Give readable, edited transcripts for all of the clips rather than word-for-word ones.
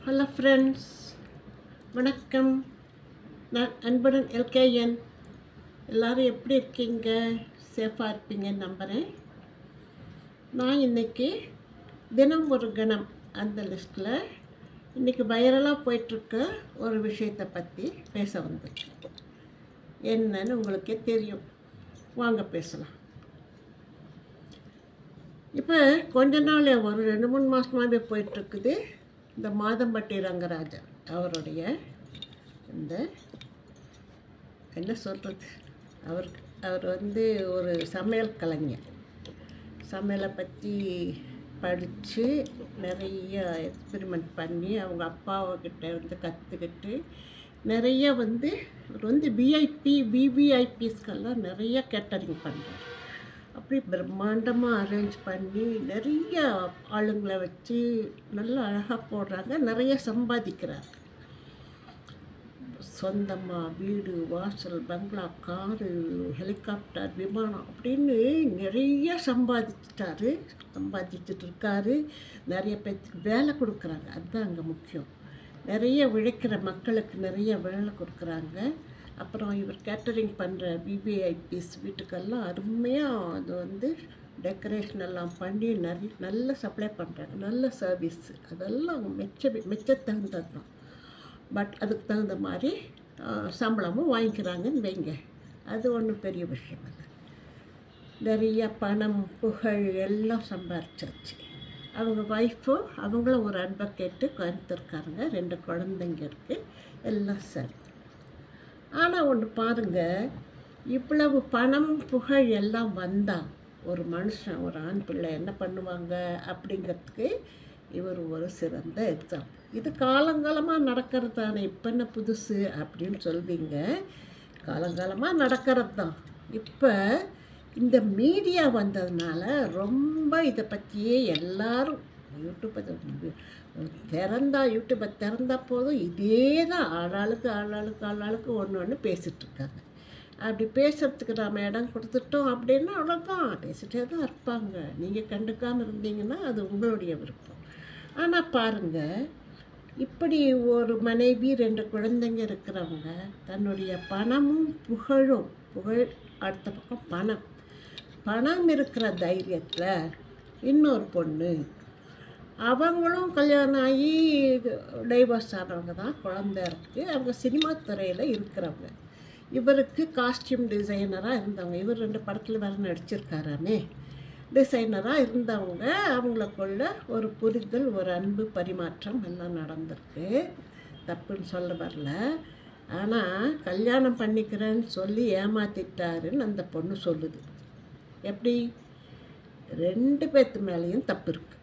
Hello friends, வணக்கம். நான் அன்புடன் எல்கேஎன். எல்லோரும் எப்படி இருக்கீங்க? சேஃபாக இருப்பீங்கன்னு நம்புகிறேன். நான் இன்றைக்கி தினம் ஒரு கணம் அந்த லிஸ்ட்டில் இன்றைக்கி வைரலாக போயிட்டுருக்க ஒரு விஷயத்தை பற்றி பேச வந்துச்சு. என்னன்னு உங்களுக்கே தெரியும். வாங்க பேசலாம். இப்போ கொஞ்ச நாள் ஒரு 2-3 மாதமாகவே போயிட்டுருக்குது இந்த மாதம்பட்டி ரங்கராஜன் அவருடைய இந்த என்ன சொல்கிறது, அவர் ஒரு சமையல் கலைஞர். சமையலை பற்றி படித்து நிறைய எக்ஸ்பெரிமெண்ட் பண்ணி அவங்க அப்பாவுக்கிட்ட கற்றுக்கிட்டு நிறைய அவர் விவிஐபிஸ்கெல்லாம் நிறைய கேட்டரிங் பண்ணுறாரு. அப்படி பிரம்மாண்டமாக அரேஞ்ச் பண்ணி நிறைய ஆளுங்களை வச்சு நல்லா அழகாக போடுறாங்க. நிறைய சம்பாதிக்கிறாங்க. சொந்தமாக வீடு, வாசல், பங்களா, காரு, ஹெலிகாப்டர், விமானம் அப்படின்னு நிறைய சம்பாதிச்சுட்டு இருக்காரு. நிறைய பேருக்கு வேலை கொடுக்குறாங்க. அதுதான் அங்கே முக்கியம். நிறைய உழைக்கிற மக்களுக்கு நிறைய வேலை கொடுக்குறாங்க. அப்புறம் இவர் கேட்டரிங் பண்ணுற விவிஐபிஸ் வீட்டுக்கெல்லாம் அருமையாக அது டெக்கரேஷன் எல்லாம் பண்ணி நல்ல சப்ளை பண்ணுறாங்க. நல்ல சர்வீஸ். அதெல்லாம் அவங்க மெச்சத்தகுந்தது தான். பட் அதுக்கு தகுந்த மாதிரி சம்பளமும் வாங்கிக்கிறாங்கன்னு வைங்க. அது ஒன்றும் பெரிய விஷயம் இல்லை. நிறைய பணம், புகழ் எல்லாம் சம்பாரிச்சாச்சு. அவங்க ஒய்ஃபும் அவங்களும் ஒரு அட்வொகேட்டு கோயம்புத்தூர்காரங்க. 2 குழந்தைங்க இருக்குது. எல்லாம் சரி. ஆனால் ஒன்று பாருங்கள், இவ்வளவு பணம், புகழ் எல்லாம் வந்தால் ஒரு மனுஷன், ஒரு ஆண் பிள்ளை என்ன பண்ணுவாங்க அப்படிங்கிறதுக்கு இவர் ஒரு சிறந்த எக்ஸாம். இது காலங்காலமாக நடக்கிறது தானே. இப்போ என்ன புதுசு அப்படின்னு சொல்வீங்க. காலங்காலமாக நடக்கிறது தான். இப்போ இந்த மீடியா வந்ததுனால ரொம்ப இதை பற்றியே எல்லாரும் யூடியூப்பை திறந்தா போதும் இதே தான் ஆளாளுக்கு ஒன்று பேசிகிட்ருக்காங்க. அப்படி பேசுகிறதுக்கு நாம் இடம் கொடுத்துட்டோம் அப்படின்னா அவ்வளோதான், பேசிகிட்டே தான் இருப்பாங்க. நீங்கள் கண்டுக்காமல் இருந்தீங்கன்னா அது உங்களுடைய விருப்பம். ஆனால் பாருங்கள், இப்படி ஒரு மனைவி, 2 குழந்தைங்க இருக்கிறவங்க தன்னுடைய பணமும் புகழ் அடுத்த பக்கம் பணம் இருக்கிற தைரியத்தில் இன்னொரு பொண்ணு, அவங்களும் கல்யாணம் ஆகி டைவர்ஸ் ஆனவங்க தான், குழந்தை இருக்குது. அவங்க சினிமா துறையில் இருக்கிறவங்க. இவருக்கு காஸ்டியூம் டிசைனராக இருந்தவங்க. இவர் 2 படத்தில் வேறு நடிச்சிருக்காரானே. டிசைனராக இருந்தவங்க. அவங்களுக்குள்ள ஒரு புரிதல், ஒரு அன்பு பரிமாற்றம் எல்லாம் நடந்திருக்கு. தப்புன்னு சொல்ல வரல. ஆனால் கல்யாணம் பண்ணிக்கிறேன்னு சொல்லி ஏமாற்றிட்டாருன்னு அந்த பொண்ணு சொல்லுது. எப்படி? 2 பேர்த்து மேலேயும் தப்பு இருக்குது.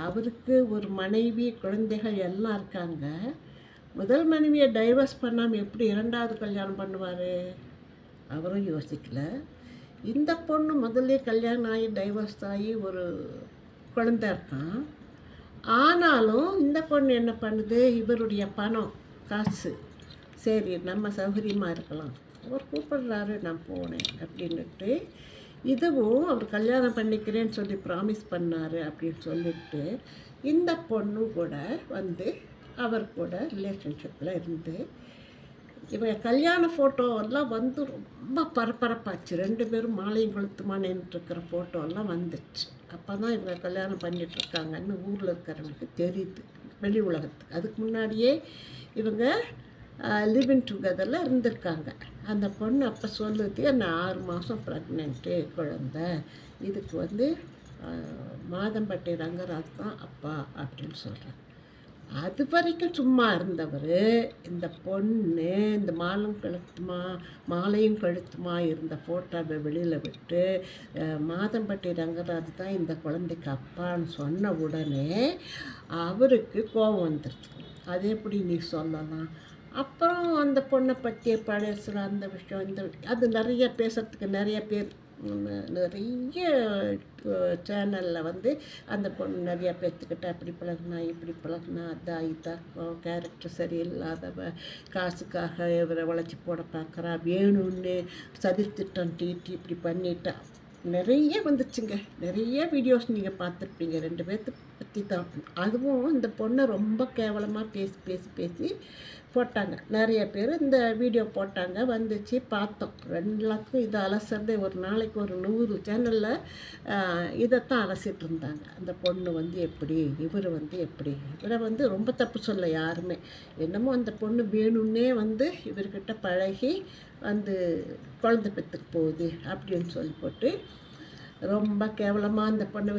அவருக்கு ஒரு மனைவி, குழந்தைகள் எல்லாம் இருக்காங்க. முதல் மனைவியை டைவர்ஸ் பண்ணாமல் எப்படி 2வது கல்யாணம் பண்ணுவார்? அவரும் யோசிக்கல. இந்த பொண்ணு முதல்ல கல்யாணம் ஆகி டைவர்ஸ் ஆகி ஒரு குழந்தை இருக்கான். ஆனாலும் இந்த பொண்ணு என்ன பண்ணுது? இவருடைய பணம், காசு, சரி நம்ம சௌகரியமாக இருக்கலாம், அவர் கூப்பிடுறாரு, நான் போனேன் அப்படின்ட்டு இதுவும் அவர் கல்யாணம் பண்ணிக்கிறேன்னு சொல்லி ப்ராமிஸ் பண்ணார் அப்படின்னு சொல்லிட்டு இந்த பொண்ணும் கூட அவர் கூட ரிலேஷன்ஷிப்பில் இருந்து இவங்க கல்யாண ஃபோட்டோவெல்லாம் ரொம்ப பரபரப்பாச்சு. 2 பேரும் மாலையும் கொளுத்துமா நின்றுட்டுருக்கிற ஃபோட்டோவெல்லாம் வந்துச்சு. அப்போ தான் இவங்க கல்யாணம் பண்ணிகிட்ருக்காங்கன்னு ஊரில் இருக்கிறவங்களுக்கு தெரியுது, வெளி உலகத்துக்கு. அதுக்கு முன்னாடியே இவங்க லிவிங் டுகெதரில் இருந்திருக்காங்க. அந்த பொண்ணு அப்போ சொல்லுது, என்ன 6 மாதம் ப்ரெக்னென்ட்டு, குழந்தை, இதுக்கு மாதம்பட்டி ரங்கராஜ் தான் அப்பா அப்படின்னு சொல்கிறாங்க. அது வரைக்கும் சும்மா இருந்தவர் இந்த பொண்ணு இந்த மாலையும் கழுத்துமா இருந்த ஃபோட்டோவை வெளியில் விட்டு மாதம்பட்டி ரங்கராஜ் தான் இந்த குழந்தைக்கு அப்பான்னு சொன்ன உடனே அவருக்கு கோபம் வந்துடுச்சு. அது எப்படி நீ சொல்லலாம்? அப்புறம் அந்த பொண்ணை பற்றிய பழசில் அந்த விஷயம் அது நிறைய பேசுகிறதுக்கு நிறைய பேர், நிறைய சேனலில் அந்த பொண்ணு நிறையா பேர்த்துக்கிட்ட அப்படி பழகுனா இப்படி பழகுனா, இதான் கேரக்டர் சரியில்லாதவ, காசுக்காக இவரை உழைச்சி போட பார்க்குறா, வேணும்னு சதித்திட்டம் தீட்டி இப்படி பண்ணிட்டா, நிறைய வந்துச்சுங்க. நிறைய வீடியோஸ் நீங்கள் பார்த்துருப்பீங்க. 2 பேர்த்து பற்றி தான். அதுவும் இந்த பொண்ணை ரொம்ப கேவலமாக பேசி பேசி பேசி போட்டாங்க. நிறைய பேர் இந்த வீடியோ போட்டாங்க, வந்துச்சு, பார்த்தோம். எல்லாத்துக்கும் இதை அலசுறதே ஒரு நாளைக்கு ஒரு 100 சேனலில் இதைத்தான் அலசிட்டு இருந்தாங்க. அந்த பொண்ணு வந்து எப்படி, இவர் வந்து எப்படி. இவரை வந்து ரொம்ப தப்பு சொல்ல யாருமே. என்னமோ அந்த பொண்ணு வேணும்னே வந்து இவர்கிட்ட பழகி வந்து குழந்தை பெற்றுக்கு போகுது அப்படின்னு சொல்லி போட்டு ரொம்ப கேவலமாக அந்த பொண்ணு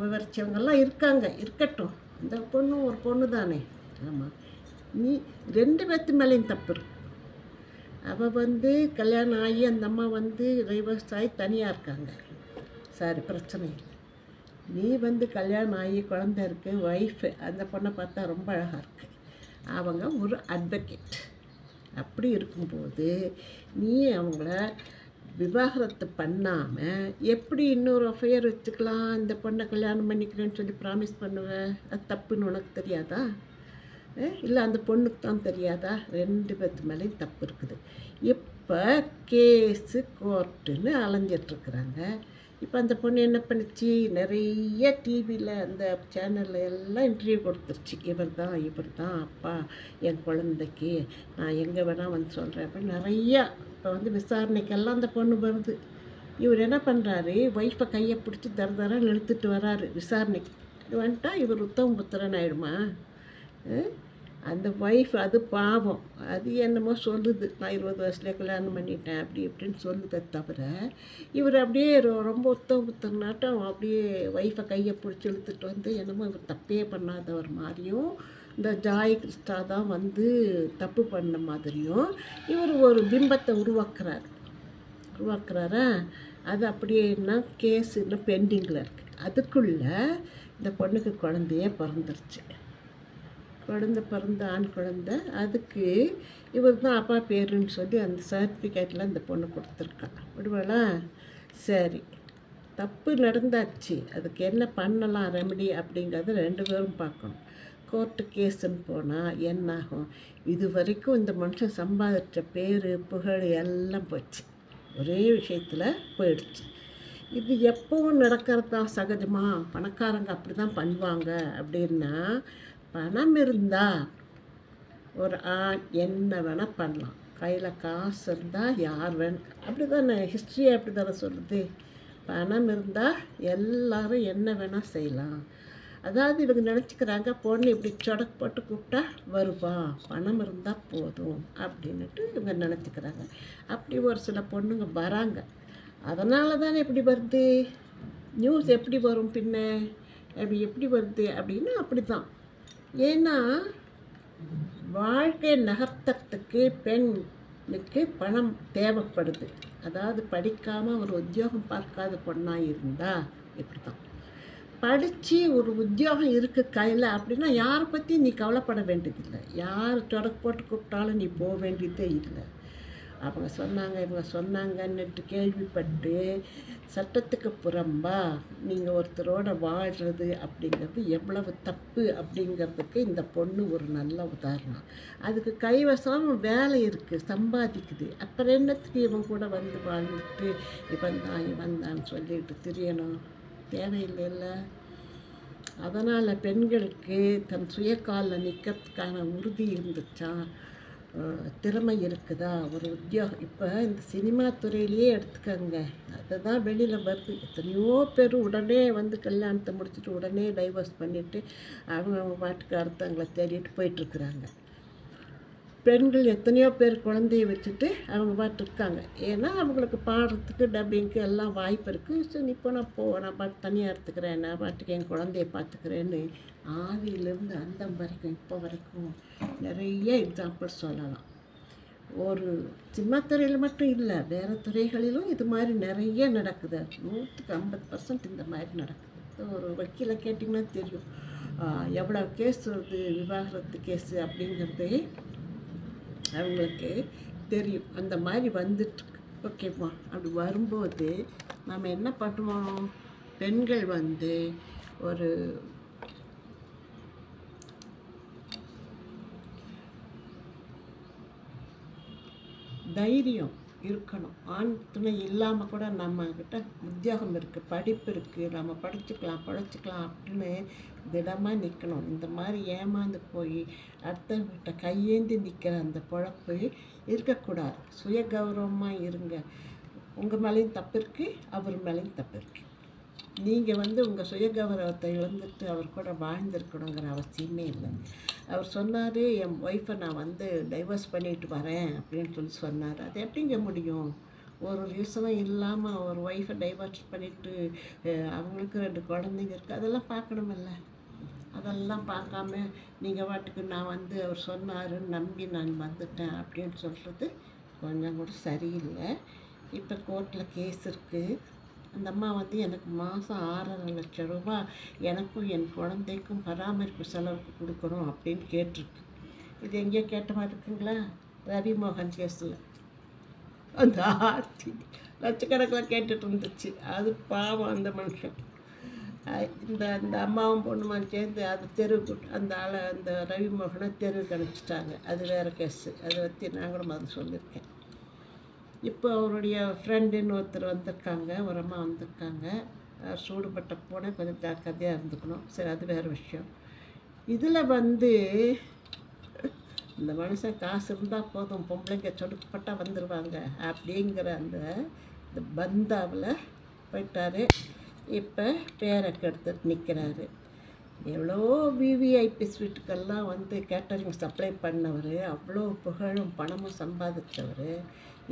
விவரித்தவங்கெல்லாம் இருக்காங்க. இருக்கட்டும், அந்த பொண்ணு ஒரு பொண்ணு தானே. ஆமாம், நீ 2 பேர்த்து மேலேயும் தப்பு இருக்கு. அவள் வந்து கல்யாணம் ஆகி அந்த அம்மா வந்து டைவர்ஸ் ஆகி தனியாக இருக்காங்க, சரி, பிரச்சனை இல்லை. நீ வந்து கல்யாணம் ஆகி குழந்தை இருக்கு, ஒய்ஃபு, அந்த பொண்ணை பார்த்தா ரொம்ப அழகாக இருக்குது. அவங்க ஒரு அட்வொகேட். அப்படி இருக்கும்போது நீ அவங்கள விவாகரத்து பண்ணாமல் எப்படி இன்னொரு அஃபையர் வச்சுக்கலாம், இந்த பொண்ணை கல்யாணம் பண்ணிக்கிறேன்னு சொல்லி ப்ராமிஸ் பண்ணுவேன்? அது தப்புன்னு உனக்கு தெரியாதா? இல்லை அந்த பொண்ணுக்கு தான் தெரியாதா? 2 பேர்த்து மேலேயும் தப்பு இருக்குது. இப்போ கேஸு கோர்ட்டுன்னு அலைஞ்சிட்ருக்குறாங்க. இப்போ அந்த பொண்ணு என்ன பண்ணிச்சு, நிறைய டிவியில் அந்த சேனலில் எல்லாம் இன்டர்வியூ கொடுத்துருச்சு. இவர் தான் அப்பா என் குழந்தைக்கு, நான் எங்கே வேணால் வந்து சொல்கிறேன் அப்படின்னு நிறையா. இப்போ வந்து விசாரணைக்கெல்லாம் அந்த பொண்ணு வருது. இவர் என்ன பண்ணுறாரு, ஒய்ஃபை கையை பிடிச்சி தரன்னு இழுத்துட்டு வராரு விசாரணைக்கு. வந்துட்டா இவர் உத்தம புத்திரன் ஆகிடுமா? அந்த ஒய்ஃப் அது பாவம், அது என்னமோ சொல்லுது, நான் 20 வயசுலேயே கல்யாணம் பண்ணிட்டேன் அப்படி இப்படின்னு சொல்லுதே தவிர, இவர் அப்படியே ரொம்ப உத்தம புத்திரனாட்டம் அப்படியே ஒய்ஃபை கையை பிடிச்சி இழுத்துட்டு வந்து என்னமோ இவர் தப்பே பண்ணாதவர் மாதிரியும், இந்த ஜாய் கிறிஸ்டா தான் வந்து தப்பு பண்ண மாதிரியும் இவர் ஒரு பிம்பத்தை உருவாக்குறாரா. அது அப்படியே என்ன கேஸ் இன்னும் பெண்டிங்கில் இருக்குது. அதுக்குள்ளே இந்த பொண்ணுக்கு குழந்தையே பிறந்துருச்சு. பிறந்த ஆண் குழந்தை. அதுக்கு இவர் தான் அப்பா பேருன்னு சொல்லி அந்த சர்டிஃபிகேட்டில் அந்த பொண்ணு கொடுத்துருக்கான். விடுவாளா? சரி, தப்பு நடந்தாச்சு, அதுக்கு என்ன பண்ணலாம் ரெமெடி அப்படிங்கிறத 2 பேரும் பார்க்கணும். கோர்ட்டு கேஸுன்னு போனால் என்னாகும்? இது வரைக்கும் இந்த மனுஷன் சம்பாதிச்ச பேர் புகழ் எல்லாம் போச்சு, ஒரே விஷயத்தில் போயிடுச்சு. இது எப்பவும் நடக்கிறது தான் சகஜமாக, பணக்காரங்க அப்படி தான் பண்ணுவாங்க. அப்படின்னா பணம் இருந்தால் ஒரு ஆண் என்ன வேணால் பண்ணலாம், கையில் காசு இருந்தால் யார் வேணும், அப்படி தானே ஹிஸ்ட்ரியை அப்படி தானே சொல்லுது. பணம் இருந்தால் எல்லோரும் என்ன வேணால் செய்யலாம். அதாவது இவங்க நினச்சிக்கிறாங்க, பொண்ணு இப்படி சொடக்கு போட்டு கூப்பிட்டா வருவா, பணம் இருந்தால் போதும் அப்படின்ட்டு இவங்க நினச்சிக்கிறாங்க. அப்படி ஒரு சில பொண்ணுங்க வராங்க. அதனால தானே இப்படி வருது நியூஸ். எப்படி வரும் பின்ன, எப்படி வருது அப்படின்னா அப்படி தான். ஏன்னா வாழ்க்கை நகர்த்தத்துக்கு பெண்ணுக்கு பணம் தேவைப்படுது. அதாவது படிக்காமல் ஒரு உத்தியோகம் பார்க்காத பொண்ணாக இருந்தால் இப்படி தான். படித்து ஒரு உத்தியோகம் இருக்குது கையில் அப்படின்னா யாரை பற்றி நீ கவலைப்பட வேண்டியதில்லை. யார் தொடக்கு போட்டு கூப்பிட்டாலும் நீ போக வேண்டியதே இல்லை. அவங்க சொன்னாங்க இவங்க சொன்னாங்கன்னுட்டு கேள்விப்பட்டு சட்டத்துக்கு புறம்பா நீங்கள் ஒருத்தரோட வாழ்கிறது அப்படிங்கிறது எவ்வளவு தப்பு அப்படிங்கிறதுக்கு இந்த பொண்ணு ஒரு நல்ல உதாரணம். அதுக்கு கைவசம் வேலை இருக்குது, சம்பாதிக்குது. அப்புறம் என்னத்துக்கு இவன் கூட வந்து வாழ்ந்துட்டு இவன் தான் சொல்லிட்டு தெரியணும்? தேவையில்லைல்ல. அதனால் பெண்களுக்கு தன் சுயக்காலில் நிற்கிறதுக்கான உறுதி இருந்துச்சா, திறமை இருக்குதா, ஒரு உத்தியோகம். இப்போ இந்த சினிமா துறையிலேயே எடுத்துக்கோங்க, அதுதான் வெளியில் வருது. எத்தனையோ பேர் உடனே வந்து கல்யாணத்தை முடிச்சுட்டு உடனே டைவர்ஸ் பண்ணிவிட்டு அவங்க பாட்டுக்கு அடுத்தவங்களை தேடிட்டு போயிட்டுருக்குறாங்க. பெண்கள் எத்தனையோ பேர் குழந்தைய வச்சுட்டு அவங்க பாட்டு இருக்காங்க. ஏன்னா அவங்களுக்கு பாடுறதுக்கு டப்பிங்க்கு எல்லாம் வாய்ப்பு இருக்குது. சரி இப்போ நான் நான் பாட்டு தனியாக எடுத்துக்கிறேன், நான் பாட்டுக்கு என் குழந்தைய பார்த்துக்கிறேன்னு ஆதியிலேருந்து அந்தம் வரைக்கும் இப்போ வரைக்கும் நிறைய எக்ஸாம்பிள் சொல்லலாம். ஒரு சினிமாத்துறையில் மட்டும் இல்லை, வேறு துறைகளிலும் இது மாதிரி நிறைய நடக்குது. 150% இந்த மாதிரி நடக்குது. ஒரு வக்கீலை கேட்டிங்கன்னா தெரியும் எவ்வளோ கேஸ் வருது, விவாகரத்து கேஸு அப்படிங்கிறது அவங்களுக்கு தெரியும். அந்த மாதிரி வந்துட்டுருக்கு. ஓகேம்மா, அப்படி வரும்போது நம்ம என்ன பண்ணுவோம், பெண்கள் வந்து ஒரு தைரியம் இருக்கணும். ஆண் துணை இல்லாமல் கூட நம்மக்கிட்ட உத்தியோகம் இருக்குது, படிப்பு இருக்குது, நம்ம படிச்சுக்கலாம் பிழைச்சிக்கலாம் அப்படின்னு திடமாக நிற்கணும். இந்த மாதிரி ஏமாந்து போய் அடுத்தவங்கிட்ட கையேந்தி நிற்கிற அந்த பொழப்பு இருக்கக்கூடாது. சுய கௌரவமாக இருங்க. உங்கள் மேலேயும் தப்பு இருக்குது, அவர் மேலேயும் தப்பு இருக்குது. நீங்கள் உங்கள் சுய கௌரவத்தை இழந்துட்டு அவர் கூட வாழ்ந்துருக்கணுங்கிற அவசியமே இல்லை. அவர் சொன்னார், என் ஒய்ஃபை நான் டைவர்ஸ் பண்ணிட்டு வரேன் அப்படின்னு சொன்னார். அது எப்படிங்க முடியும்? ஒரு ரீசனும் இல்லாமல் ஒரு ஒய்ஃபை டைவர்ஸ் பண்ணிவிட்டு அவங்களுக்கு 2 குழந்தைங்க இருக்குது, அதெல்லாம் பார்க்கணுமில்ல. அதெல்லாம் பார்க்காம நீங்கள் பாட்டுக்கு நான் அவர் சொன்னாருன்னு நம்பி நான் வந்துட்டேன் அப்படின்னு சொல்கிறது கொஞ்சம் கூட சரியில்லை. இப்போ கோர்ட்டில் கேஸ் இருக்குது. அந்த அம்மா எனக்கு மாதம் 6.5 லட்சம் ரூபா எனக்கும் என் குழந்தைக்கும் பராமரிப்பு செலவுக்கு கொடுக்கணும் அப்படின்னு கேட்டிருக்கு. இது எங்கேயோ கேட்ட மாதிரி இருக்குங்களா? ரவி மோகன் கேஸில் அந்த ஆர்த்தி லட்சக்கணக்கில் கேட்டுட்டு இருந்துச்சு. அது பாவம் அந்த மனுஷன். இந்த அம்மாவும் பொண்ணுமான்னு சேர்ந்து அது தெருவுக்கு அந்த ரவி மோகனை தெருவுக்கு அனுப்பிச்சிட்டாங்க. அது வேறு கேஸு. அதை பற்றி நான் கூட முதல்ல சொல்லியிருக்கேன். இப்போ அவருடைய ஃப்ரெண்டுன்னு ஒருத்தர் வந்திருக்காங்க, ஒரு அம்மா வந்திருக்காங்க. சூடுபட்ட பூனை கொஞ்சம் ஜாக்கிரதையாக இருந்துக்கணும். சரி, அது வேறு விஷயம். இதில் இந்த மனுஷன் காசு இருந்தால் போதும், பொம்பளைங்க சொடுக்கப்பட்டால் வந்துடுவாங்க அப்படிங்கிற அந்த பந்தாவில் போயிட்டார். இப்போ பேரை கெடுத்துட்டு நிற்கிறாரு. எவ்வளோ விவிஐபி ஸ்வீட்டுக்கெல்லாம் கேட்டரிங் சப்ளை பண்ணவர், அவ்வளோ புகழும் பணமும் சம்பாதிச்சவர்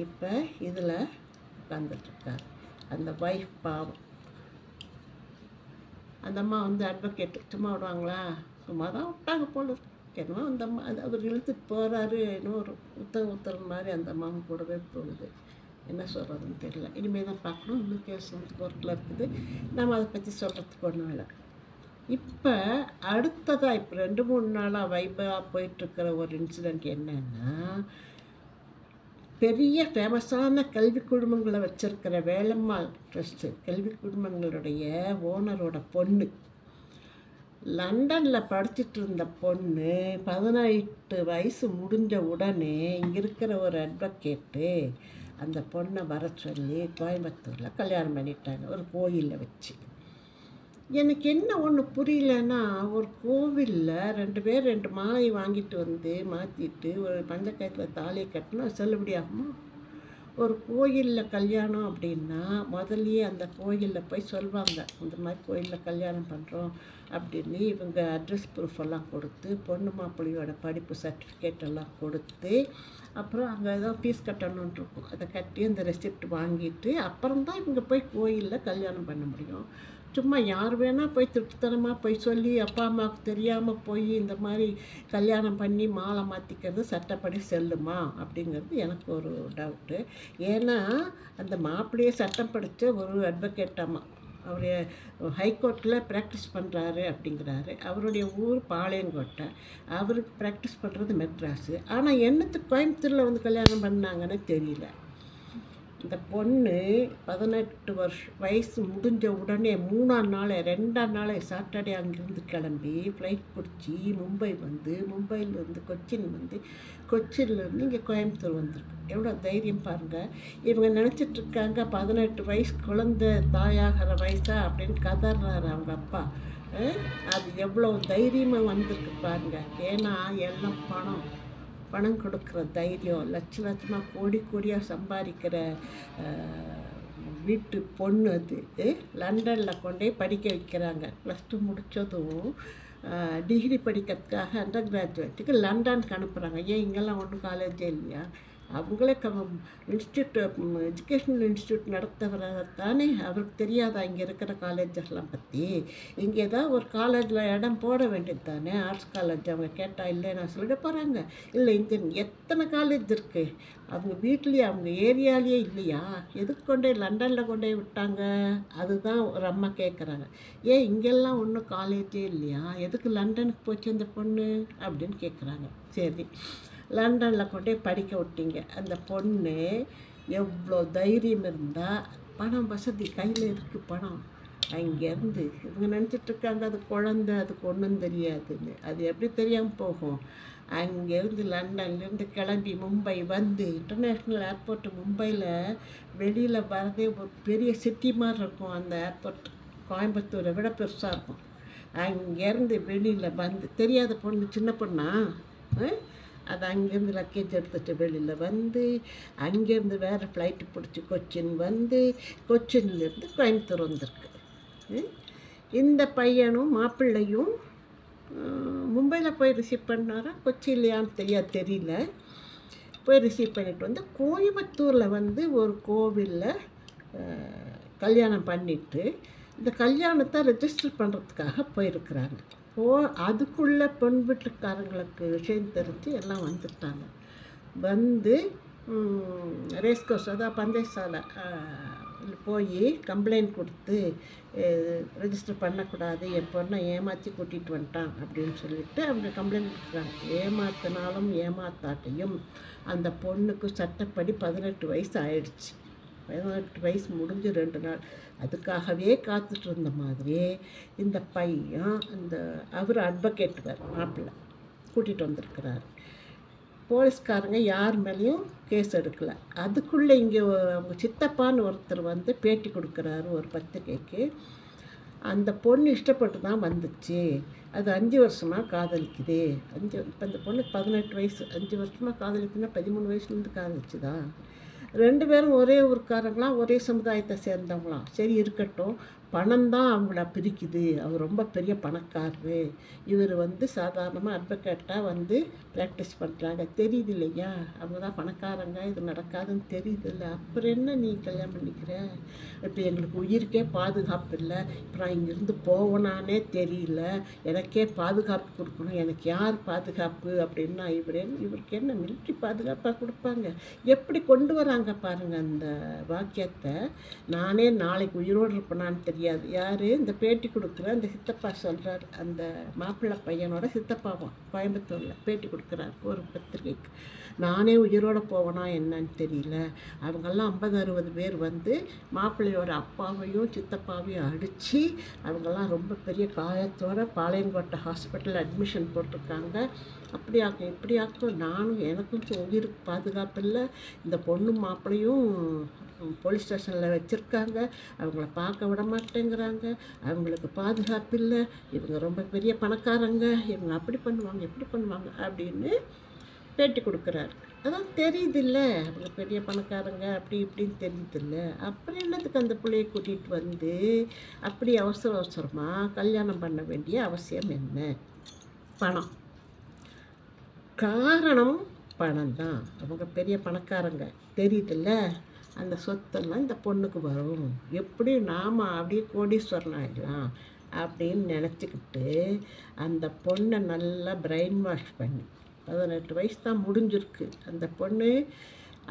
இப்போ இதில் உட்காந்துட்ருக்கார். அந்த ஒய்ஃப் பாவம். அந்த அம்மா அட்வொகேட்டு சும்மா விடுவாங்களா? சும்மா தான் விட்டாங்க போல. என்னமோ அந்த அம்மா அவர் இழுத்துட்டு போகிறாரு, இன்னும் ஒரு உத்தர மாதிரி அந்த அம்மாவும் கூடவே போகுது. என்ன சொல்கிறதுன்னு தெரியல. இனிமேல் தான் பார்க்கணும். இன்னும் கேஸ் கோர்ட்டில் இருக்குது. நம்ம அதை பற்றி சொல்கிறதுக்கு ஒன்றும் இல்லை. இப்போ அடுத்ததாக இப்போ 2-3 நாளாக வைபாக போயிட்டுருக்கிற ஒரு இன்சிடெண்ட் என்னன்னா, பெரிய ஃபேமஸான கல்வி குழுமங்களை வச்சுருக்கிற வேலம்மாள் ட்ரஸ்ட்டு கல்வி குழுமங்களுடைய ஓனரோட பொண்ணு, லண்டனில் படிச்சுட்டு இருந்த பொண்ணு 18 வயசு முடிஞ்ச உடனே இங்கே இருக்கிற ஒரு அட்வொகேட்டு அந்த பொண்ணை வர சொல்லி கோயம்புத்தூரில் கல்யாணம் பண்ணிட்டாங்க, ஒரு கோயிலில் வச்சு. எனக்கு என்ன ஒன்று புரியலன்னா, ஒரு கோவிலில் 2 பேர் 2 மாலை வாங்கிட்டு மாற்றிட்டு ஒரு பஞ்சக்கயத்தில் தாலியை கட்டினா செல்லுபடியாகுமா? ஒரு கோயிலில் கல்யாணம் அப்படின்னா முதல்லையே அந்த கோயிலில் போய் சொல்லுவாங்க, இந்த மாதிரி கோயிலில் கல்யாணம் பண்ணுறோம் அப்படின்னு. இவங்க அட்ரஸ் ப்ரூஃப் எல்லாம் கொடுத்து, பொண்ணு மாப்பிள்ளையோட படிப்பு சர்டிஃபிகேட் எல்லாம் கொடுத்து, அப்புறம் அங்கே ஏதோ ஃபீஸ் கட்டணுன்னு இருக்கும், அதை கட்டி அந்த ரெசிப்ட் வாங்கிட்டு அப்புறம்தான் இவங்க போய் கோயிலில் கல்யாணம் பண்ண முடியும். சும்மா யார் வேணால் போய் திருட்டுத்தனமாக போய் சொல்லி அப்பா அம்மாவுக்கு தெரியாமல் போய் இந்த மாதிரி கல்யாணம் பண்ணி மாலை மாற்றிக்கிறது சட்டப்படி செல்லுமா அப்படிங்கிறது எனக்கு ஒரு டவுட்டு. ஏன்னா அந்த மாப்பிள்ளையே சட்டம் படித்த ஒரு அட்வொகேட்டாமா, அவர் ஹைகோர்ட்டில் ப்ராக்டிஸ் பண்ணுறாரு அப்படிங்கிறாரு. அவருடைய ஊர் பாளையங்கோட்டை, அவருக்கு ப்ராக்டிஸ் பண்ணுறது மெட்ராஸு. ஆனால் என்னத்துக்கு கோயம்புத்தூரில் கல்யாணம் பண்ணாங்கன்னு தெரியல. இந்த பொண்ணு 18 வயசு முடிஞ்ச உடனே 3ஆம் நாள் 2ஆம் நாள் சாட்டர்டே அங்கேருந்து கிளம்பி ஃப்ளைட் பிடிச்சி மும்பை மும்பையிலேருந்து கொச்சின் கொச்சின்லேருந்து இங்கே கோயம்புத்தூர் வந்திருக்கு. எவ்வளோ தைரியம் பாருங்கள். இவங்க நினச்சிட்ருக்காங்க 18 வயசு குழந்தை தாயாகிற வயசா அப்படின்னு கதறாரு அவங்க அப்பா. அது எவ்வளோ தைரியமாக வந்திருக்கு பாருங்கள். ஏன்னா எல்லாம் பணம் கொடுக்குற தைரியம், லட்சமாக கோடியாக சம்பாதிக்கிற வீட்டு பொண்ணு அது. லண்டனில் கொண்டே படிக்க வைக்கிறாங்க. +2 முடித்ததும் டிகிரி படிக்கிறதுக்காக அண்டர் கிராஜுவேட்டுக்கு லண்டனுக்கு அனுப்புகிறாங்க. ஏன் இங்கெல்லாம் ஒன்றும் காலேஜே இல்லையா? அவங்களே எஜுகேஷ்னல் இன்ஸ்டியூட் நடத்துகிறதானே, அவருக்கு தெரியாதா இங்கே இருக்கிற காலேஜஸ்லாம் பற்றி? இங்கே ஏதாவது ஒரு காலேஜில் இடம் போட வேண்டியது தானே, ஆர்ட்ஸ் காலேஜ். அவங்க கேட்டால் இல்லை நான் சொல்லிட போகிறாங்க. இல்லை இங்கே எத்தனை காலேஜ் இருக்குது, அவங்க வீட்லேயே அவங்க ஏரியாலேயே இல்லையா? எதுக்கு கொண்டே லண்டனில் கொண்டே விட்டாங்க? அதுதான் ஒரு அம்மா கேட்குறாங்க. ஏன் இங்கெல்லாம் ஒன்றும் காலேஜே இல்லையா, எதுக்கு லண்டனுக்கு போச்சு அந்த பொண்ணு அப்படின்னு கேட்குறாங்க. சரி, லண்டனில் கொண்டே படிக்க விட்டீங்க. அந்த பொண்ணு எவ்வளோ தைரியம் இருந்தால், பணம் வசதி கையில் இருக்குது, பணம் அங்கேருந்து இவங்க நினச்சிட்ருக்காங்க அது குழந்த, அதுக்கு ஒன்றும் தெரியாதுன்னு. அது எப்படி தெரியாமல் போகும்? அங்கேருந்து லண்டன்லேருந்து கிளம்பி மும்பை வந்து இன்டர்நேஷ்னல் ஏர்போர்ட்டு மும்பையில் வெளியில் வரதே ஒரு பெரிய சிட்டி மாதிரி இருக்கும். அந்த ஏர்போர்ட் கோயம்புத்தூரை விட பெருசாக இருக்கும். அங்கேருந்து வெளியில் வந்து தெரியாத பொண்ணு, சின்ன பொண்ணா, அது அங்கேருந்து லக்கேஜ் எடுத்துகிட்டு வெளியில் வந்து அங்கேருந்து வேறு ஃப்ளைட்டு பிடிச்சி கொச்சின் வந்து கொச்சின்லேருந்து கோயம்புத்தூர் வந்திருக்கு. இந்த பையனும் மாப்பிள்ளையும் மும்பையில் போய் ரிசீவ் பண்ணாரா கொச்சின்லையான்னு தெரியல. போய் ரிசீவ் பண்ணிட்டு வந்து கோயம்புத்தூரில் வந்து ஒரு கோவிலில் கல்யாணம் பண்ணிவிட்டு இந்த கல்யாணத்தை ரெஜிஸ்டர் பண்ணுறதுக்காக போயிருக்கிறாங்க. அதுக்குள்ளே பெண் வீட்டுக்காரங்களுக்கு விஷயம் தெரிஞ்சு எல்லாம் வந்துட்டாங்க. வந்து ரேஸ்கோர்ஸ், அதாவது பந்தயசாலை போய் கம்ப்ளைண்ட் கொடுத்து ரெஜிஸ்டர் பண்ணக்கூடாது, என் பொண்ணை ஏமாற்றி கூட்டிகிட்டு வந்துட்டான் அப்படின்னு சொல்லிட்டு அவங்க கம்ப்ளைண்ட் கொடுக்குறாங்க. ஏமாத்தினாலும் ஏமாத்தாட்டையும் அந்த பொண்ணுக்கு சட்டப்படி 18 வயசு ஆயிடுச்சு. 18 வயசு முடிஞ்சு 2 நாள். அதுக்காகவே காத்துட்டு இருந்த மாதிரி இந்த பையன் அவர் அட்வொகேட் மாப்பிள்ளை கூட்டிகிட்டு வந்திருக்கிறாரு. போலீஸ்காரங்க யார் மேலேயும் கேஸ் எடுக்கலை. அதுக்குள்ளே இங்கே அவங்க சித்தப்பான்னு ஒருத்தர் வந்து பேட்டி கொடுக்குறாரு ஒரு பத்திரிகைக்கு. அந்த பொண்ணு இஷ்டப்பட்டு தான் வந்துச்சு, அது 5 வருஷமாக காதலிக்குது. இப்போ இந்த பொண்ணுக்கு 18 வயசு, 5 வருஷமாக காதலிக்குன்னா 13 வயசுலேருந்து காதலிச்சுதான். 2 பேரும் ஒரே ஊருக்காரங்களாம், ஒரே சமுதாயத்தை சேர்ந்தவங்களாம். சரி இருக்கட்டும், பணம் தான் அவங்கள பிரிக்குது. அவர் ரொம்ப பெரிய பணக்காரரு, இவர் வந்து சாதாரணமாக அட்வொகேட்டாக வந்து ப்ராக்டிஸ் பண்ணுறாங்க. தெரியுது இல்லையா, அவங்க தான் பணக்காரங்க, இது நடக்காதுன்னு தெரியுது இல்லை. அப்புறம் என்ன நீ கல்யாணம் பண்ணிக்கிற? இப்போ எங்களுக்கு உயிருக்கே பாதுகாப்பு இல்லை, இப்போ நான் இங்கேருந்து போவேனானே தெரியல, எனக்கே பாதுகாப்பு கொடுக்கணும், எனக்கு யார் பாதுகாப்பு அப்படின்னா இவருக்கு என்ன மிலிட்ரி பாதுகாப்பாக கொடுப்பாங்க? எப்படி கொண்டு வராங்க பாருங்கள் அந்த வாக்கியத்தை. நானே நாளைக்கு உயிரோடு இருப்பேனான்னு தெரியாது. யார் இந்த பேட்டி கொடுக்குற அந்த சித்தப்பா சொல்கிறார். அந்த மாப்பிள்ளை பையனோட சித்தப்பாவும் கோயம்புத்தூரில் பேட்டி கொடுக்குறார் ஒரு பத்திரிகைக்கு. நானே உயிரோடு போவேனா என்னன்னு தெரியல. அவங்கெல்லாம் 50-60 பேர் வந்து மாப்பிள்ளையோட அப்பாவையும் சித்தப்பாவையும் அடித்து அவங்கெல்லாம் ரொம்ப பெரிய காயத்தோடு பாளையங்கோட்டை ஹாஸ்பிட்டலில் அட்மிஷன் போட்டிருக்காங்க. அப்படியாக்கும் இப்படியாக்கும் நானும் எனக்கும் உயிருக்கு பாதுகாப்பு இல்லை. இந்த பொண்ணும் மாப்பிள்ளையும் போலீஸ் ஸ்டேஷனில் வச்சுருக்காங்க, அவங்கள பார்க்க விட மாட்டேங்கிறாங்க, அவங்களுக்கு பாதுகாப்பு இல்லை, இவங்க ரொம்ப பெரிய பணக்காரங்க, இவங்க அப்படி பண்ணுவாங்க இப்படி பண்ணுவாங்க அப்படின்னு பேட்டி கொடுக்குறாரு. அதான் தெரியுதில்ல, அவங்க பெரிய பணக்காரங்க அப்படி இப்படின்னு தெரியுதில்ல. அப்புறம் என்னத்துக்கு அந்த பிள்ளையை கூட்டிகிட்டு வந்து அப்படி அவசரமாக கல்யாணம் பண்ண வேண்டிய அவசியம் என்ன? பணம். காரணம் பணம் தான். அவங்க பெரிய பணக்காரங்க தெரியுதில்ல. அந்த சொத்தெல்லாம் இந்த பொண்ணுக்கு வரும், எப்படி நாம் அப்படியே கோடீஸ்வரன் ஆகிடலாம் அப்படின்னு நினச்சிக்கிட்டு அந்த பொண்ணை நல்லா பிரெயின் வாஷ் பண்ணி 18 வயசு தான் முடிஞ்சிருக்கு அந்த பொண்ணு.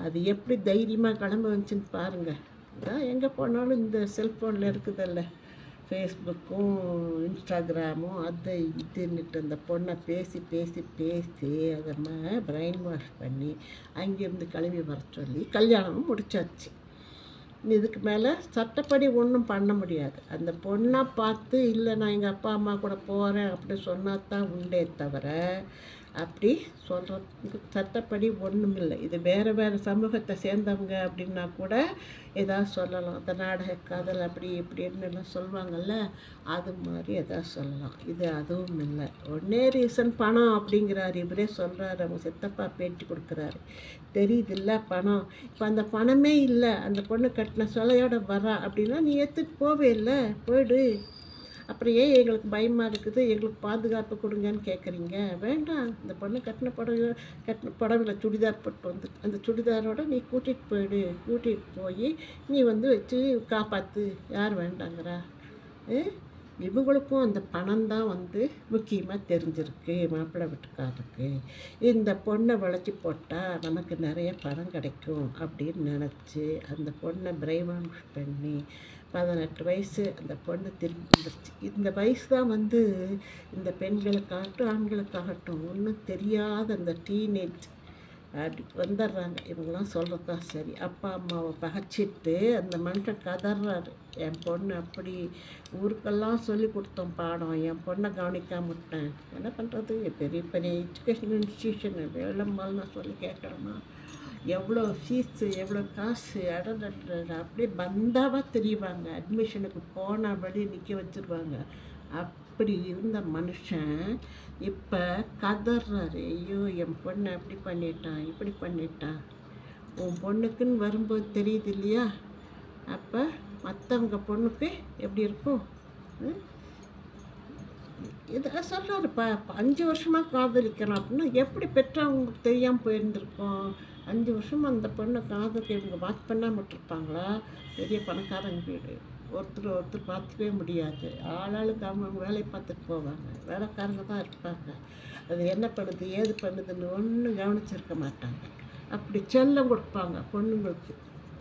அது எப்படி தைரியமாக கிளம்ப வந்துச்சுன்னு பாருங்கள். அதான் எங்கே போனாலும் இந்த செல்ஃபோனில் இருக்குதில்ல, ஃபேஸ்புக்கும் இன்ஸ்டாகிராமும் அது இதுன்னுட்டு அந்த பொண்ணை பேசி பேசி பேசி அதை பிரெயின் வாஷ் பண்ணி அங்கேருந்து கிளம்பி வர சொல்லி கல்யாணமும் முடிச்சாச்சு. இதுக்கு மேலே சட்டப்படி ஒன்றும் பண்ண முடியாது. அந்த பொண்ணை பார்த்து இல்லை நான் எங்கள் அப்பா அம்மா கூட போகிறேன் அப்படி சொன்னால் தான் உண்டே தவிர அப்படி சொல்கிறதுக்கு சட்டப்படி ஒன்றும் இல்லை. இது வேறு சமூகத்தை சேர்ந்தவங்க அப்படின்னா கூட எதாவது சொல்லலாம். அந்த நாடக காதல் அப்படி இப்படின்னு எல்லாம் சொல்லுவாங்கள்ல, அது மாதிரி எதாவது சொல்லலாம். இது அதுவும் இல்லை. ஒன்றே ரீசன் பணம் அப்படிங்கிறாரு இவரே சொல்கிறாரு. அவங்க சித்தப்பா பேட்டி கொடுக்குறாரு. தெரியுதில்ல பணம். இப்போ அந்த பணமே இல்லை, அந்த பொண்ணு கட்டின சொலையோட வரா அப்படின்னா நீ எடுத்துகிட்டு போவே இல்லை, போயிடு. அப்புறம் ஏன் எங்களுக்கு பயமாக இருக்குது, எங்களுக்கு பாதுகாப்பு கொடுங்கன்னு கேட்குறீங்க? வேண்டாம், இந்த பொண்ணு கட்டின புடவையில் சுடிதார் போட்டு வந்து அந்த சுடிதாரோடு நீ கூட்டிகிட்டு போயிடு. கூட்டிகிட்டு போய் நீ வந்து வச்சு காப்பாற்று. யார் வேண்டாங்கிறா? இவங்களுக்கும் அந்த பணம் தான் வந்து முக்கியமாக தெரிஞ்சிருக்கு மாப்பிள்ளை வீட்டுக்காரருக்கு. இந்த பொண்ணை வளைச்சி போட்டால் நமக்கு நிறைய பணம் கிடைக்கும் அப்படின்னு நினச்சி அந்த பொண்ணை பிரெயின் வாஷ் பண்ணி 18 வயசு அந்த பொண்ணு திரும்பி வந்துருச்சு. இந்த வயசு தான் வந்து இந்த பெண்களுக்காகட்டும் ஆண்களுக்காகட்டும் ஒன்றும் தெரியாத அந்த டீனேஜ் அப்படி வந்துடுறாங்க. இவங்கெல்லாம் சொல்கிறது தான் சரி. அப்பா அம்மாவை பகைச்சிட்டு அந்த மனுஷன் கதறாரு. என் பொண்ணு அப்படி ஊருக்கெல்லாம் சொல்லி கொடுத்தோம் பாடம், என் பொண்ணை கவனிக்காம விட்டேன், என்ன பண்ணுறது? பெரிய பெரிய எஜுகேஷன் இன்ஸ்டியூஷனு வேலைம்மாள் நான் சொல்லி கேட்குறேம்மா, எவ்வளோ ஃபீஸு, எவ்வளோ காசு, அடடட அப்படியே பந்தாவாக தெரியுவாங்க. அட்மிஷனுக்கு போனால் வழி நிற்க வச்சுருவாங்க. அப்படி இருந்த மனுஷன் இப்போ கதறாரு. ஐயோ என் பொண்ணை அப்படி பண்ணிட்டான், இப்படி பண்ணிட்டான். உன் பொண்ணுக்குன்னு வரும்போது தெரியுது இல்லையா, அப்போ மற்றவங்க பொண்ணுக்கு எப்படி இருக்கும்? இதை சொல்கிறாருப்பா. 5 வருஷமாக காதலிக்கிறோம் அப்படின்னா எப்படி பெற்றவங்களுக்கு தெரியாமல் போயிருந்துருக்கோம்? 5 வருஷமாக அந்த பொண்ணை காதலுக்கு இவங்க வாட்ச் பண்ணாமல் விட்டுருப்பாங்களா? பெரிய பணக்காரங்க வீடு, ஒருத்தர் பார்த்துக்கவே முடியாது. ஆளாளுக்கு அவங்க வேலையை பார்த்துட்டு போவாங்க. வேலைக்காரங்க தான் இருப்பாங்க. அது என்ன பண்ணுது ஏது பண்ணுதுன்னு ஒன்றும் கவனிச்சிருக்க மாட்டாங்க. அப்படி செல்லம் கொடுப்பாங்க பொண்ணுங்களுக்கு,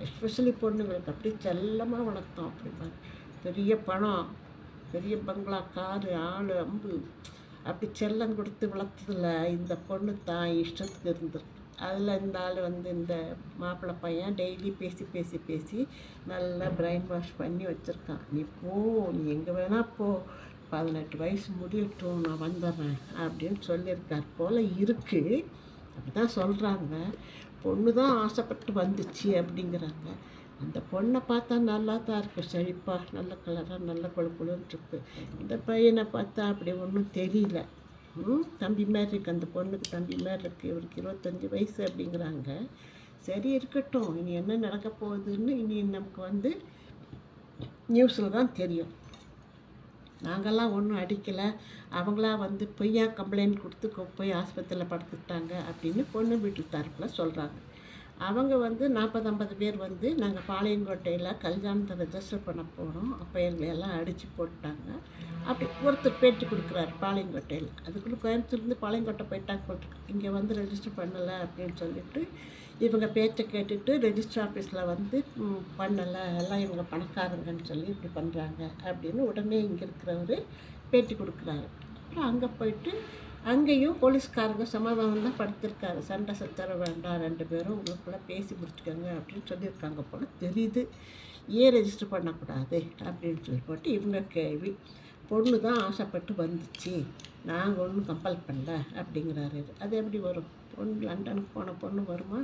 எஸ்பெஷலி பொண்ணுங்களுக்கு. அப்படி செல்லமாக வளர்த்தோம் அப்படிம்பாங்க. பெரிய பணம், பெரிய பங்களா, காரு, ஆள், அம்பு, அப்படி செல்லம் கொடுத்து வளர்த்ததில் இந்த பொண்ணு தான் இஷ்டத்துக்கு இருந்திருக்கு. அதில் இந்த ஆள் இந்த மாப்பிள்ளை பையன் டெய்லி பேசி பேசி பேசி நல்லா பிரெயின் வாஷ் பண்ணி வச்சுருக்கான். நீ போ, நீ எங்கே வேணால் போ, 18 வயசு முடியட்டும், நான் வந்துடுறேன் அப்படின்னு சொல்லியிருக்கார் போல் இருக்குது. அப்படி தான் சொல்கிறாங்க. பொண்ணு தான் ஆசைப்பட்டு வந்துச்சு அப்படிங்கிறாங்க. அந்த பொண்ணை பார்த்தா நல்லா தான் இருக்குது, செழிப்பாக, நல்ல கலராக, நல்ல கொழுக்குழுன்னு இருக்குது. இந்த பையனை பார்த்தா அப்படி ஒன்றும் தெரியல. தம்பி மாதிரி இருக்குது, அந்த பொண்ணுக்கு தம்பி மாதிரி இருக்குது. இவருக்கு 25 வயசு அப்படிங்கிறாங்க. சரி இருக்கட்டும், இனி என்ன நடக்க போகுதுன்னு இனி நமக்கு நியூஸில் தான் தெரியும். நாங்கள்லாம் ஒன்றும் அடிக்கலை, அவங்களா பொய்யா கம்ப்ளைண்ட் கொடுத்து போய் ஆஸ்பத்திரியில் படுத்துக்கிட்டாங்க அப்படின்னு பொண்ணு வீட்டு தரப்பில் சொல்கிறாங்க. அவங்க 40-50 பேர் நாங்கள் பாளையங்கோட்டையில் கல்யாணத்தை ரெஜிஸ்டர் பண்ண போனோம், அப்போ எங்களையெல்லாம் அடித்து போட்டாங்க. அப்படி ஒருத்தர் பேட்டி கொடுக்குறாரு பாளையங்கோட்டையில். அதுக்குள்ளே கோயம்புத்தூர்லேருந்து பாளையங்கோட்டை போயிட்டாங்க போட்டு, இங்கே ரெஜிஸ்டர் பண்ணலை அப்படின்னு சொல்லிட்டு இவங்க பேச்சை கேட்டுட்டு ரெஜிஸ்டர் ஆஃபீஸில் பண்ணலை, எல்லாம் இவங்க பணக்காரங்கன்னு சொல்லி இப்படி பண்ணுறாங்க அப்படின்னு உடனே இங்கே இருக்கிறவர் பேட்டி கொடுக்குறாரு. அப்புறம் அங்கே போயிட்டு அங்கேயும் போலீஸ்காரங்க சமாதானம் தான் படுத்திருக்காரு. சண்டை சச்சரவு வேண்டாம், 2 பேரும் உங்களுக்குள்ளே பேசி முடிச்சுக்கோங்க அப்படின்னு சொல்லியிருக்காங்க போல் தெரியுது. ஏன் ரெஜிஸ்டர் பண்ணக்கூடாது அப்படின்னு சொல்லி போட்டு இவங்க கேள்வி. பொண்ணு தான் ஆசைப்பட்டு வந்துச்சு, நாங்கள் ஒன்றும் கம்பல் பண்ணல அப்படிங்கிறாரு. அது எப்படி வரும்? பொண்ணு லண்டனுக்கு போன பொண்ணு வருமா?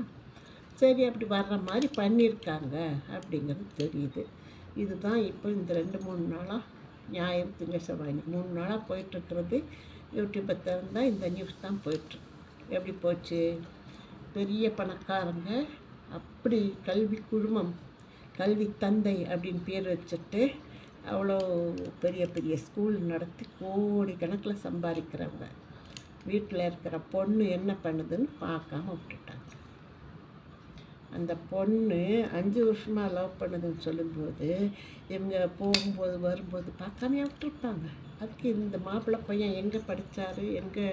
சரி, அப்படி வர்ற மாதிரி பண்ணியிருக்காங்க அப்படிங்கிறது தெரியுது. இதுதான் இப்போ இந்த 2-3 நாளாக, ஞாயிறு திங்கள் செவ்வாய் 3 நாளாக போயிட்டுருக்கிறது. யூடியூப்பை திறந்தால் இந்த நியூஸ் தான் போயிட்டுருக்கு. எப்படி போச்சு? பெரிய பணக்காரங்க அப்படி கல்வி குழுமம், கல்வி தந்தை அப்படின்னு பேர் வச்சுட்டு அவ்வளோ பெரிய பெரிய ஸ்கூல் நடத்தி கோடி கணக்கில் சம்பாதிக்கிறவங்க வீட்டில் இருக்கிற பொண்ணு என்ன பண்ணுதுன்னு பார்க்காம விட்டுட்டாங்க. அந்த பொண்ணு 5 வருஷமாக லவ் பண்ணுதுன்னு சொல்லும்போது இவங்க போகும்போது வரும்போது பார்க்காமையா விட்டுருப்பாங்க. அதுக்கு இந்த மாப்பிள்ளை பையன் எங்கே படித்தார், எங்கே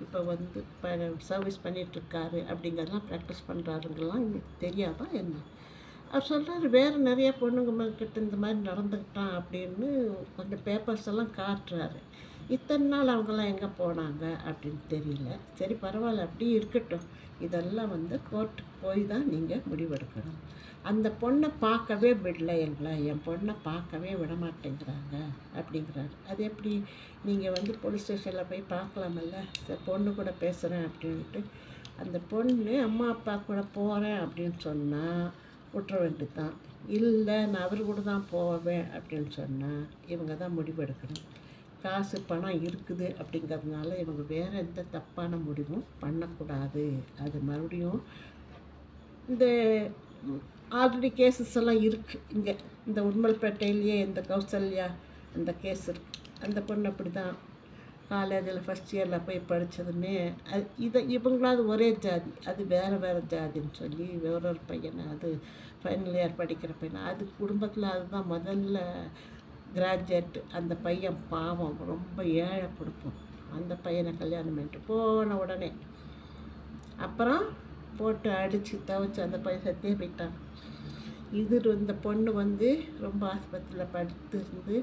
இப்போ சர்வீஸ் பண்ணிகிட்ருக்காரு அப்படிங்கிறதெல்லாம் ப்ராக்டிஸ் பண்ணுறாருங்கெல்லாம் எங்களுக்கு தெரியாதா என்ன? அவர் சொல்கிறாரு, வேறு நிறைய பொண்ணுங்கக்கிட்ட இந்த மாதிரி நடந்துக்கிட்டான் அப்படின்னு கொஞ்சம் பேப்பர்ஸ் எல்லாம் காட்டுறாரு. இத்தனை நாள் அவங்கெல்லாம் எங்கே போனாங்க அப்படின்னு தெரியல. சரி பரவாயில்ல, அப்படியே இருக்கட்டும். இதெல்லாம் கோர்ட்டுக்கு போய் தான் நீங்கள் முடிவெடுக்கணும். அந்த பொண்ணை பார்க்கவே விடல எங்களை, என் பொண்ணை பார்க்கவே விட மாட்டேங்கிறாங்க அப்படிங்கிறாரு. அது எப்படி? நீங்கள் போலீஸ் ஸ்டேஷனில் போய் பார்க்கலாமல்ல, சரி பொண்ணு கூட பேசுகிறேன் அப்படின்ட்டு. அந்த பொண்ணு அம்மா அப்பா கூட போகிறேன் அப்படின்னு சொன்னால் விட்டுற வேண்டியது தான். இல்லை நான் அவர் கூட தான் போவேன் அப்படின்னு சொன்னால் இவங்க தான் முடிவெடுக்கணும். காசு பணம் இருக்குது அப்படிங்கிறதுனால இவங்க வேறு எந்த தப்பான முடிவும் பண்ணக்கூடாது. அது மறுபடியும் இந்த ஆல்ரெடி கேசஸ் எல்லாம் இருக்குது இங்கே. இந்த உடுமல்பேட்டையிலேயே இந்த கௌசல்யா அந்த கேஸ் இருக்குது. அந்த பொண்ணு அப்படி தான் காலேஜில் ஃபஸ்ட் இயரில் போய் படித்ததுமே இவங்களாவது ஒரே ஜாதி, அது வேறு வேறு ஜாதின்னு சொல்லி வேறொரு பையனை, அது ஃபைனல் இயர் படிக்கிற பையனை, அது குடும்பத்தில் அதுதான் முதல்ல கிராஜுவேட்டு. அந்த பையன் பாவம் ரொம்ப ஏழை கொடுப்போம். அந்த பையனை கல்யாணம் பண்ணிட்டு போன உடனே அப்புறம் போட்டு அடித்து துவைச்சி அந்த பையன் சத்தியே போயிட்டான். இந்த பொண்ணு ரொம்ப ஆஸ்பத்திரியில் படுத்திருந்து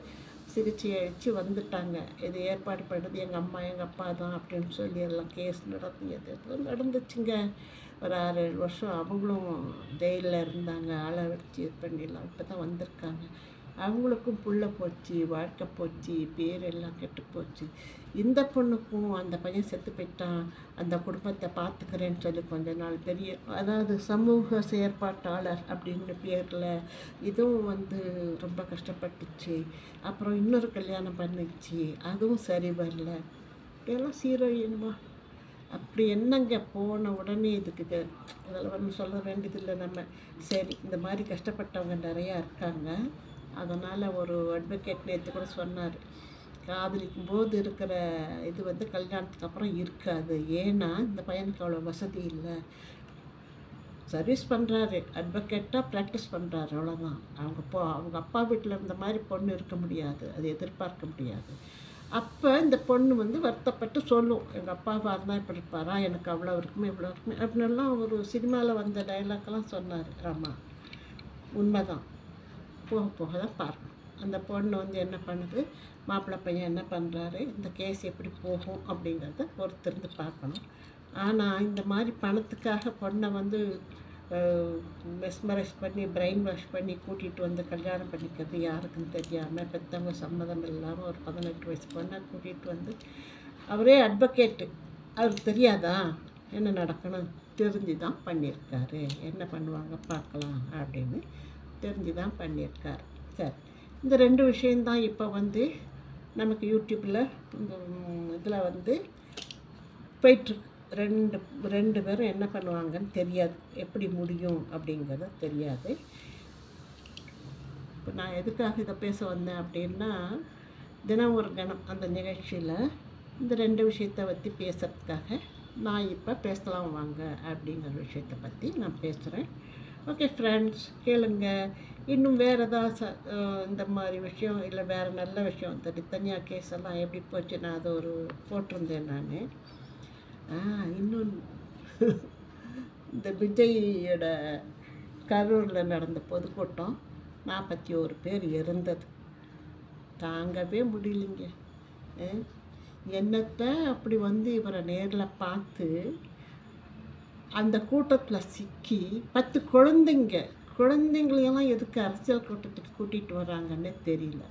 சிகிச்சை அழித்து வந்துட்டாங்க. இது ஏற்பாடு பண்ணது எங்கள் அம்மா எங்கள் அப்பா தான் அப்படின்னு சொல்லி எல்லாம் கேஸ் நடத்தியது எல்லாம் நடந்துச்சுங்க. ஒரு 6-7 வருஷம் அவங்களும் ஜெயிலில் இருந்தாங்க. ஆளை வச்சு இது பண்ணிடலாம். இப்போ தான் வந்திருக்காங்க. அவங்களுக்கும் புள்ள போச்சு, வாழ்க்கை போச்சு, பேர் எல்லாம் கெட்டு போச்சு. இந்த பொண்ணுக்கும் அந்த பையன் செத்து போயிட்டான், அந்த குடும்பத்தை பார்த்துக்கிறேன்னு சொல்லி கொஞ்ச நாள் பெரிய அதாவது சமூக செயற்பாட்டாளர் அப்படின்னு பேரில் இதுவும் ரொம்ப கஷ்டப்பட்டுச்சு. அப்புறம் இன்னொரு கல்யாணம் பண்ணிச்சு, அதுவும் சரி வரல. இதெல்லாம் சீரழியணுமா? அப்படி என்னங்க போன உடனே இதுக்கு இதெல்லாம் சொல்ல வேண்டியதில்லை நம்ம. சரி, இந்த மாதிரி கஷ்டப்பட்டவங்க நிறையா இருக்காங்க. அதனால் ஒரு அட்வொகேட் நேற்று கூட சொன்னார், காதலிக்கும் போது இருக்கிற இது கல்யாணத்துக்கு அப்புறம் இருக்காது. ஏன்னா இந்த பையனுக்கு அவ்வளோ வசதி இல்லை. சர்வீஸ் பண்ணுறாரு, அட்வொகேட்டாக ப்ராக்டிஸ் பண்ணுறாரு, அவ்வளோதான். அவங்க அப்பா வீட்டில் இருந்த மாதிரி பொண்ணு இருக்க முடியாது, அது எதிர்பார்க்க முடியாது. அப்போ இந்த பொண்ணு வருத்தப்பட்டு சொல்லும், எங்கள் அப்பாவாக இருந்தால் இப்படி இருப்பாரா, எனக்கு அவ்வளோ இருக்குமே இவ்வளோ இருக்குமே அப்படின்லாம் ஒரு சினிமாவில் வந்த டைலாக்லாம் சொன்னார். ஆமாம், உண்மைதான். போக போக தான் பார்க்கணும். அந்த பொண்ணு என்ன பண்ணுது, மாப்பிள்ளை பையன் என்ன பண்ணுறாரு, இந்த கேஸ் எப்படி போகும் அப்படிங்கிறத பொறுத்திருந்து பார்க்கணும். ஆனால் இந்த மாதிரி பணத்துக்காக பொண்ணை மெஸ்மரைஸ் பண்ணி பிரெயின் வாஷ் பண்ணி கூட்டிகிட்டு கல்யாணம் பண்ணிக்கிறது யாருக்குன்னு தெரியாமல், பெற்றவங்க சம்மதம் இல்லாமல் ஒரு 18 வயசு பொண்ணை கூட்டிகிட்டு அவரே அட்வொகேட்டு, அவருக்கு தெரியாதா என்ன நடக்கணும், தெரிஞ்சு தான் பண்ணியிருக்காரு. என்ன பண்ணுவாங்க பார்க்கலாம் அப்படின்னு தெரிஞ்சு தான் பண்ணியிருக்கார். சரி, இந்த 2 விஷயந்தான் இப்போ நமக்கு யூடியூப்பில் இந்த இதில் போயிட்டுருக்கு. ரெண்டு பேரும் என்ன பண்ணுவாங்கன்னு தெரியாது, எப்படி முடியும் அப்படிங்கிறது தெரியாது. இப்போ நான் எதுக்காக இதை பேச வந்தேன் அப்படின்னா, தினம் ஒரு கணம் அந்த நிகழ்ச்சியில் இந்த 2 விஷயத்தை பற்றி பேசுகிறதுக்காக நான் இப்போ பேசலாம் வாங்க அப்படிங்கிற விஷயத்தை பற்றி நான் பேசுகிறேன். ஓகே ஃப்ரெண்ட்ஸ், கேளுங்க. இன்னும் வேறு ஏதாவது இந்த மாதிரி விஷயம் இல்லை வேறு நல்ல விஷயம் தனியாக கேஸ் எல்லாம் எப்படி போச்சு, நான் அதை போட்டிருந்தேன் நான். இன்னும் இந்த விஜயோட கரூரில் நடந்த பொதுக்கூட்டம் 41 பேர் இறந்தது. தாங்கவே முடியலைங்க. என்னத்தை அப்படி இவரை நேரில் பார்த்து அந்த கூட்டத்தில் சிக்கி 10 குழந்தைங்களையெல்லாம் எதுக்கு அரசியல் கூட்டத்துக்கு கூட்டிகிட்டு வராங்கன்னே தெரியல.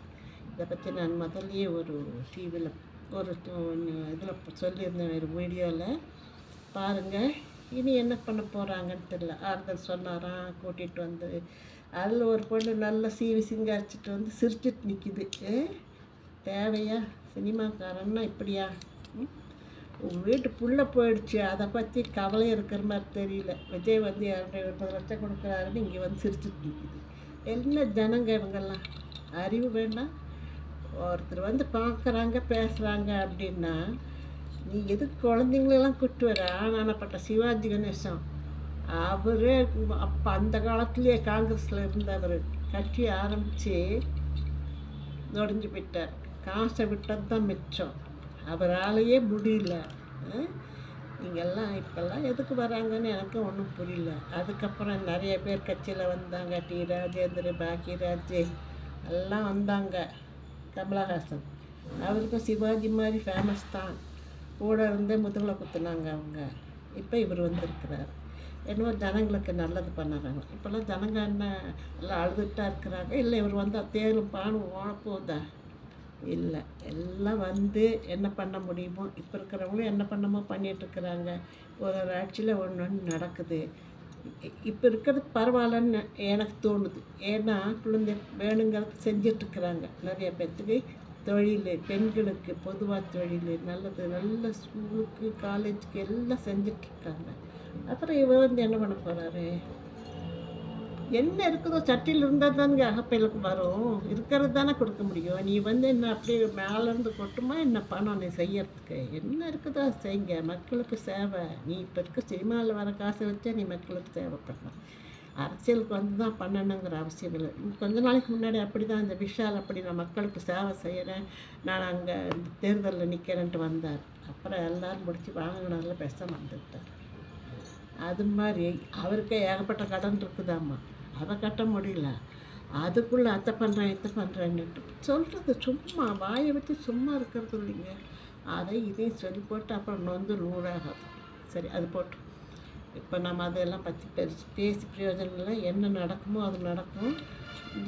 இதை பற்றி நான் முதல்லையே ஒரு டிவியில் ஒரு இதில் சொல்லியிருந்தேன், ஒரு வீடியோவில் பாருங்கள். இனி என்ன பண்ண போகிறாங்கன்னு தெரியல. ஆறுதல் சொன்னாராம் கூட்டிகிட்டு அதில் ஒரு பொண்ணு நல்ல சிங்காரிச்சிட்டு சிரிச்சிட்டு நிற்கிது. தேவையா? சினிமாக்காரன்னா இப்படியா? உங்கள் வீட்டு புள்ள போயிடுச்சு, அதை பற்றி கவலை இருக்கிற மாதிரி தெரியல. விஜய் 230 லட்சம் கொடுக்குறாருன்னு இங்கே சிரிச்சுட்டு நிற்கிது. என்ன ஜனங்க இவங்கெல்லாம், அறிவு வேண்டாம்? ஒருத்தர் பார்க்குறாங்க பேசுகிறாங்க அப்படின்னா நீ எதுக்கு குழந்தைங்களெல்லாம் கூப்பிட்டு வர? ஆனானப்பட்ட சிவாஜி கணேசன் அவரே அப்போ அந்த காலத்துலேயே காங்கிரஸில் இருந்தவர், கட்சி ஆரம்பித்து நொடிஞ்சு போயிட்டார். காசை விட்டது தான் மிச்சம், அவராலேயே முடியல. நீங்கள்லாம் இப்போல்லாம் எதுக்கு வராங்கன்னு எனக்கு ஒன்றும் புரியல. அதுக்கப்புறம் நிறைய பேர் கட்சியில் வந்தாங்க, டி ராஜேந்திர, பாக்கியராஜ் எல்லாம் வந்தாங்க. கமலஹாசன் அவருக்கும் சிவாஜி மாதிரி ஃபேமஸ் தான், கூட இருந்தே முதுகலை குத்துனாங்க அவங்க. இப்போ இவர் வந்திருக்கிறார், என்னவோ ஜனங்களுக்கு நல்லது பண்ணுறாங்க. இப்போல்லாம் ஜனங்க என்ன எல்லாம் அழுதுகிட்டா இருக்கிறாங்க? இல்லை இவர் வந்தால் தேரும் பானும் ஓனப்போதா? இல்லை, எல்லாம் என்ன பண்ண முடியுமோ இப்போ இருக்கிறவங்களும் என்ன பண்ணமோ பண்ணிகிட்ருக்குறாங்க. ஒரு ஆட்சியில் ஒன்று நடக்குது. இப்போ இருக்கிறது பரவாயில்லன்னு எனக்கு தோணுது. ஏன்னா குழந்தை வேணுங்கிறது செஞ்சிட்ருக்குறாங்க. நிறைய பேர்த்துக்கு தொழில், பெண்களுக்கு பொதுவாக தொழில், நல்ல ஸ்கூலுக்கு காலேஜுக்கு எல்லாம் செஞ்சிட்ருக்காங்க. அப்புறம் இவர் என்ன பண்ண போகிறாரு? என்ன இருக்குதோ சட்டியில் இருந்தால் தானுங்க அகப்பையிலுக்கு வரும், இருக்கிறது தானே கொடுக்க முடியும். நீ என்ன அப்படியே மேலேருந்து கொட்டுமா என்ன பணம் நீ செய்யறதுக்கு? என்ன இருக்குதோ செய்யுங்க, மக்களுக்கு சேவை. நீ இப்போ இருக்க சினிமாவில் வர காசை வச்சா நீ மக்களுக்கு சேவை பண்ணலாம். அரசியலுக்கு தான் பண்ணணுங்கிற அவசியம் இல்லை. கொஞ்ச நாளைக்கு முன்னாடி அப்படி தான் இந்த விஷால் அப்படி நான் மக்களுக்கு சேவை செய்கிறேன், நான் அங்கே தேர்தலில் நிற்கிறேன்ட்டு வந்தார். அப்புறம் எல்லோரும் முடித்து வாங்கினதில் பேச வந்துட்டார். அது மாதிரி அவருக்கே ஏகப்பட்ட கடன் இருக்குதாம்மா, அதை கட்ட முடியல. அதுக்குள்ளே அத்தை பண்ணுறேன் இத்தை பண்ணுறேன்னுட்டு சொல்கிறது சும்மா வாயை வச்சு சும்மா இருக்கிறது இல்லைங்க. அதை இதையும் சொல்லி போட்டு அப்புறம் நொந்து நூறாகாது. சரி, அது போட்டு இப்போ நம்ம அதெல்லாம் பற்றி பேசி பிரயோஜனம் இல்லை. என்ன நடக்குமோ அது நடக்கும்.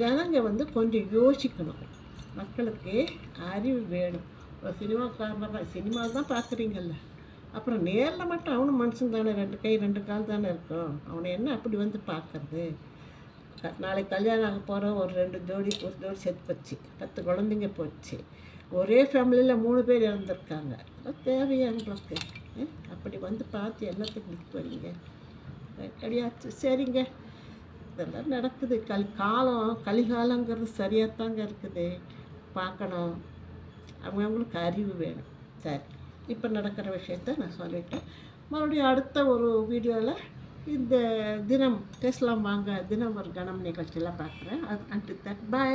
ஜனங்க வந்து கொஞ்சம் யோசிக்கணும். மக்களுக்கு அறிவு வேணும். ஒரு சினிமாக்காரனாக சினிமா தான் பார்க்குறீங்கல்ல, அப்புறம் நேரில் மட்டும் அவனும் மனுஷன் தானே, 2 கை 2 கால் தானே இருக்கும். அவனை என்ன அப்படி வந்து பார்க்குறது? நாளைக்கு கல்யாணம் ஆக போகிற ஒரு 2 ஜோடி ஒரு ஜோடி செத்து போச்சு, 10 குழந்தைங்க போச்சு, ஒரே ஃபேமிலியில் 3 பேர் இறந்துருக்காங்க. அதெல்லாம் தேவையாங்களுக்கு? அப்படி வந்து பார்த்து என்னத்துக்கு நிற்க போறீங்க? கிடையாச்சு. சரிங்க, இதெல்லாம் நடக்குது. கலிகாலங்கிறது சரியாகத்தாங்க இருக்குது. பார்க்கணும். அவங்களுக்கு அறிவு வேணும். சரி, இப்போ நடக்கிற விஷயத்த நான் சொல்லிட்டேன். மறுபடியும் அடுத்த ஒரு வீடியோவில் இந்த தினம் பேசலாம் வாங்க. தினம் ஒரு கணம் நிகழ்ச்சியில் பார்க்குறேன். அது அன்டில் தட் பை.